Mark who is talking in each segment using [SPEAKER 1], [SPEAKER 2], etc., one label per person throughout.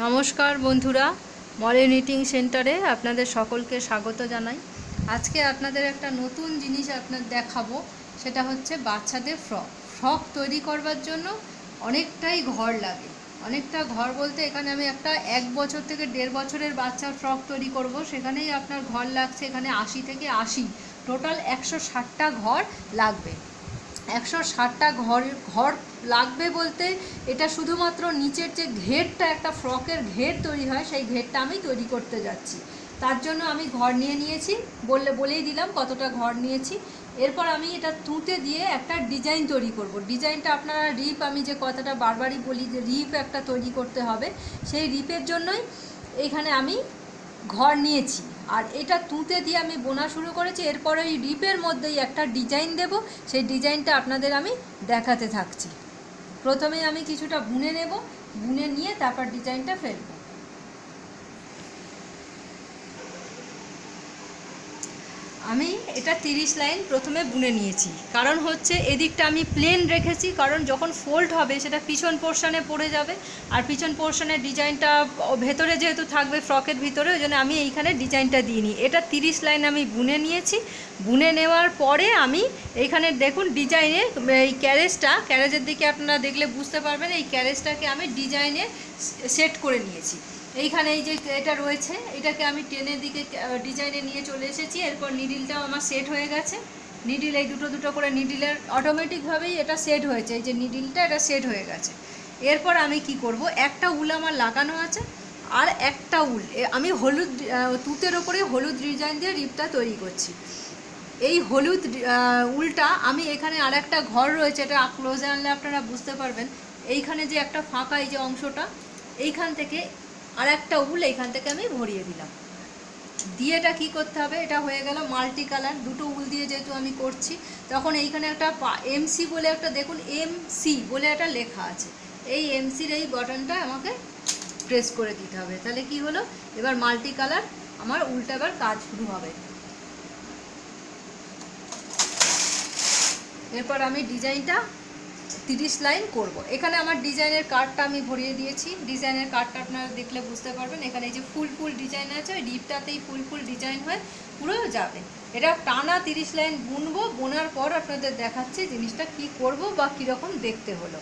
[SPEAKER 1] নমস্কার বন্ধুরা, মলে নিটিং সেন্টারে আপনাদের সকলকে স্বাগত জানাই। আজকে আপনাদের একটা নতুন জিনিস দেখাবো, সেটা হচ্ছে বাচ্চাদের ফ্রক তৈরি করবার জন্য অনেকটাই ঘর লাগে। অনেকটা ঘর বলতে এখানে আমি একটা 1 বছর থেকে 1.5 বছরের বাচ্চার ফ্রক তৈরি করব, সেখানেই আপনার ঘর লাগছে এখানে 80 থেকে 80, টোটাল 160টা ঘর লাগবে। 160টা ঘর লাগবে বলতে এটা শুধুমাত্র নিচের যে ঘেরটা, একটা ফ্রকের ঘের তৈরি হয়, সেই ঘেরটা আমি তৈরি করতে যাচ্ছি। তার জন্য আমি ঘর নিয়েছি, বলেই দিলাম কতটা ঘর নিয়েছি। এরপর আমি এটা তুঁতে দিয়ে একটা ডিজাইন তৈরি করব। ডিজাইনটা আপনারা আমি যে কথাটা বারবারই বলি যে একটা তৈরি করতে হবে, সেই রিপের জন্যই এইখানে আমি ঘর নিয়েছি। আর এটা তুঁতে দিয়ে আমি বোনা শুরু করেছি। এরপরে এই রিপের মধ্যেই একটা ডিজাইন দেব, সেই ডিজাইনটা আপনাদের আমি দেখাতে থাকছি। প্রথমে আমি কিছুটা বুনে নেব, বুনে নিয়ে তারপর ডিজাইনটা ফেলবো। আমি এটা 30 লাইন প্রথমে বুনে নিয়েছি, কারণ হচ্ছে এদিকটা আমি প্লেন রেখেছি, কারণ যখন ফোল্ড হবে সেটা পিছন পোর্শনে পড়ে যাবে, আর পিছন পোর্শনের ডিজাইনটা ভেতরে যেহেতু থাকবে ফ্রকের ভিতরে, ওই জন্য আমি এইখানে ডিজাইনটা দিইনি। এটা 30 লাইন আমি বুনে নিয়েছি। বুনে নেওয়ার পরে আমি এইখানে দেখুন ডিজাইনে এই ক্যারেজের দিকে আপনারা দেখলে বুঝতে পারবেন, এই ক্যারেজটাকে আমি ডিজাইনে সেট করে নিয়েছি। এইখানে এই যে এটা রয়েছে, এটাকে আমি টেনের দিকে ডিজাইনে নিয়ে চলে এসেছি। এরপর নিডিলটাও আমার সেট হয়ে গেছে। নিডিল এই দুটো করে নিডিলের অটোমেটিকভাবেই এটা সেট হয়েছে, এই যে নিডিলটা এটা সেট হয়ে গেছে। এরপর আমি কি করব, একটা উল আমার লাগানো আছে, আর একটা উল আমি হলুদ তুঁতের ওপরে হলুদ ডিজাইন দিয়ে রিপটা তৈরি করছি। এই হলুদ উলটা আমি এখানে আর একটা ঘর রয়েছে, এটা ক্লোজে আনলে আপনারা বুঝতে পারবেন। এইখানে যে একটা ফাঁকা এই যে অংশটা, এইখান থেকে আর একটা উল এইখান থেকে আমি ভরিয়ে দিলাম। দিয়ে এটা কী করতে হবে, এটা হয়ে গেল মাল্টি কালার। দুটো উল দিয়ে যেহেতু আমি করছি, তখন এইখানে একটা এমসি বলে একটা দেখুন, এমসি বলে একটা লেখা আছে। এই এমসির এই বাটনটা আমাকে প্রেস করে দিতে হবে। তাহলে কি হলো, এবার মাল্টি কালার আমার উল্টা এবার কাজ শুরু হবে। এরপর আমি ডিজাইনটা 30 লাইন করব। এখানে আমার ডিজাইনের কার্ডটা আমি ভরিয়ে দিয়েছি। ডিজাইনের কার্ডটা আপনারা দেখলে বুঝতে পারবেন। এখানে এই যে ফুল ডিজাইন আছে, ওই রিপটাতেই ফুল ডিজাইন হয়ে পুরো যাবে। এটা টানা 30 লাইন বুনবো। বোনার পর আপনাদের দেখাচ্ছি জিনিসটা কি করব বা কীরকম দেখতে হলো।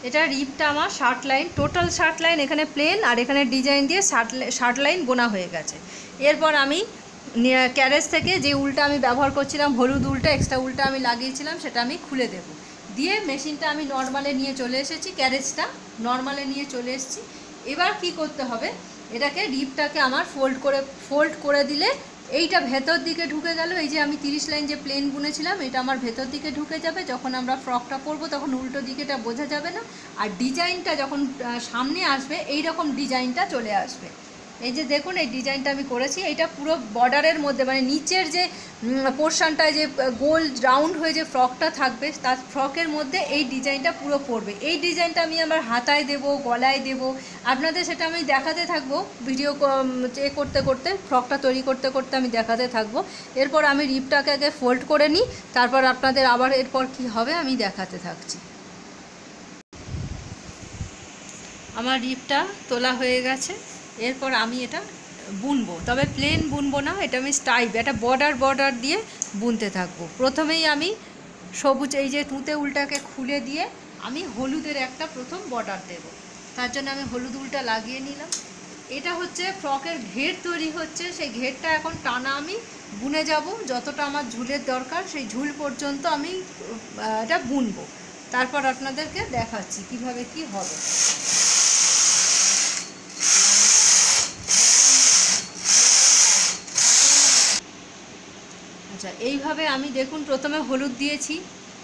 [SPEAKER 1] এটা রিপটা আমার 60 লাইন, টোটাল 60 লাইন এখানে প্লেন, আর এখানে ডিজাইন দিয়ে 60 লাইন বোনা হয়ে গেছে। এরপর আমি ক্যারেজ থেকে যে উলটা আমি ব্যবহার করছিলাম, হলুদ উলটা, এক্সট্রা উলটা আমি লাগিয়েছিলাম, সেটা আমি খুলে দেব। দিয়ে মেশিনটা আমি নর্মালে নিয়ে চলে এসেছি, ক্যারেজটা নর্মালে নিয়ে চলে এসেছি। এবার কি করতে হবে, এটাকে রিপটাকে আমার ফোল্ড করে দিলে এইটা ভেতর দিকে ঢুকে গেল। এই যে আমি 30 লাইন যে প্লেন বুনেছিলাম, এটা আমার ভেতর দিকে ঢুকে যাবে। যখন আমরা ফ্রকটা পরবো তখন উল্টো দিকেটা বোঝা যাবে না, আর ডিজাইনটা যখন সামনে আসবে এই রকম ডিজাইনটা চলে আসবে। এই যে দেখুন এই ডিজাইনটা আমি করেছি, এটা পুরো বর্ডারের মধ্যে, মানে নিচের যে পোর্শনটায় যে গোল রাউন্ড হয়ে যে ফ্রকটা থাকবে, তার ফ্রকের মধ্যে এই ডিজাইনটা পুরো পড়বে। এই ডিজাইনটা আমি আমার হাতায় দেব, গলায় দেব, আপনাদের সেটা আমি দেখাতে থাকবো। ভিডিও করতে করতে, ফ্রকটা তৈরি করতে করতে আমি দেখাতে থাকবো। এরপর আমি রিপটাকে আগে ফোল্ড করে নিই, তারপর আপনাদের আবার এরপর কি হবে আমি দেখাতে থাকছি। আমার রিপটা তোলা হয়ে গেছে। এরপর আমি এটা বুনবো, তবে প্লেন বুনবো না, এটা আমি স্টাইপ, এটা বর্ডার দিয়ে বুনতে থাকবো। প্রথমেই আমি সবুজ এই যে তুঁতে উলটাকে খুলে দিয়ে আমি হলুদের একটা প্রথম বর্ডার দেব। তার জন্য আমি হলুদ উলটা লাগিয়ে নিলাম। এটা হচ্ছে ফ্রকের ঘের তৈরি হচ্ছে, সেই ঘেরটা এখন টানা আমি বুনে যাব। যতটা আমার ঝুলের দরকার সেই ঝুল পর্যন্ত আমি এটা বুনবো। তারপর আপনাদেরকে দেখাচ্ছি কিভাবে কি হবে। আচ্ছা, এইভাবে আমি দেখুন প্রথমে হলুদ দিয়েছি,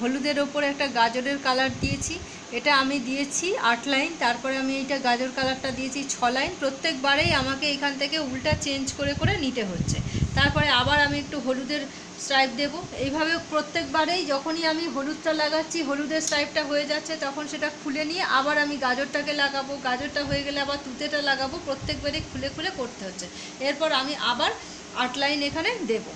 [SPEAKER 1] হলুদের ওপরে একটা গাজরের কালার দিয়েছি, এটা আমি দিয়েছি 8 লাইন। তারপরে আমি এইটা গাজর কালারটা দিয়েছি 6 লাইন। প্রত্যেকবারেই আমাকে এখান থেকে উল্টা চেঞ্জ করে করে নিতে হচ্ছে। তারপরে আবার আমি একটু হলুদের স্ট্রাইপ দেব। এইভাবে প্রত্যেকবারেই যখনই আমি হলুদটা লাগাচ্ছি, হলুদের স্ট্রাইপটা হয়ে যাচ্ছে, তখন সেটা খুলে নিয়ে আবার আমি গাজরটাকে লাগাবো, গাজরটা হয়ে গেলে আবার তুঁতেটা লাগাবো। প্রত্যেকবারেই খুলে খুলে করতে হচ্ছে। এরপর আমি আবার 8 লাইন এখানে দেব।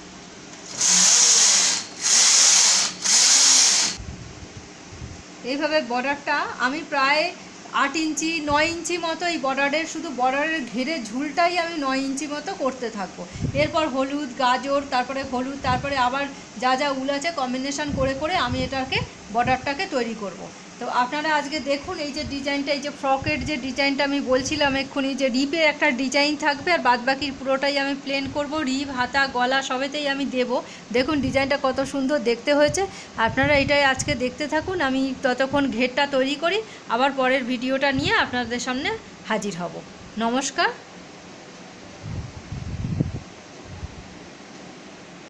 [SPEAKER 1] এইভাবে বর্ডারটা আমি প্রায় 8 ইঞ্চি 9 ইঞ্চি মতো এই বর্ডারের, শুধু বর্ডারের ঘেরে ঝুলটাই আমি 9 ইঞ্চি মতো করতে থাকবো। এরপর হলুদ, গাজর, তারপরে হলুদ, তারপরে আবার যা যা উল আছে কম্বিনেশন করে করে আমি এটাকে বর্ডারটাকে তৈরি করব। তো আপনারা আজকে দেখুন এই যে ডিজাইনটা, এই যে ফ্রকের যে ডিজাইনটা আমি বলছিলাম এক্ষুনি, যে রিপে একটা ডিজাইন থাকবে আর বাদবাকির পুরোটাই আমি প্লেন করব। রিপ, হাতা, গলা সবেতেই আমি দেব। দেখুন ডিজাইনটা কত সুন্দর দেখতে হয়েছে। আপনারা এটাই আজকে দেখতে থাকুন, আমি ততক্ষণ ঘেরটা তৈরি করি, আবার পরের ভিডিওটা নিয়ে আপনাদের সামনে হাজির হব। নমস্কার।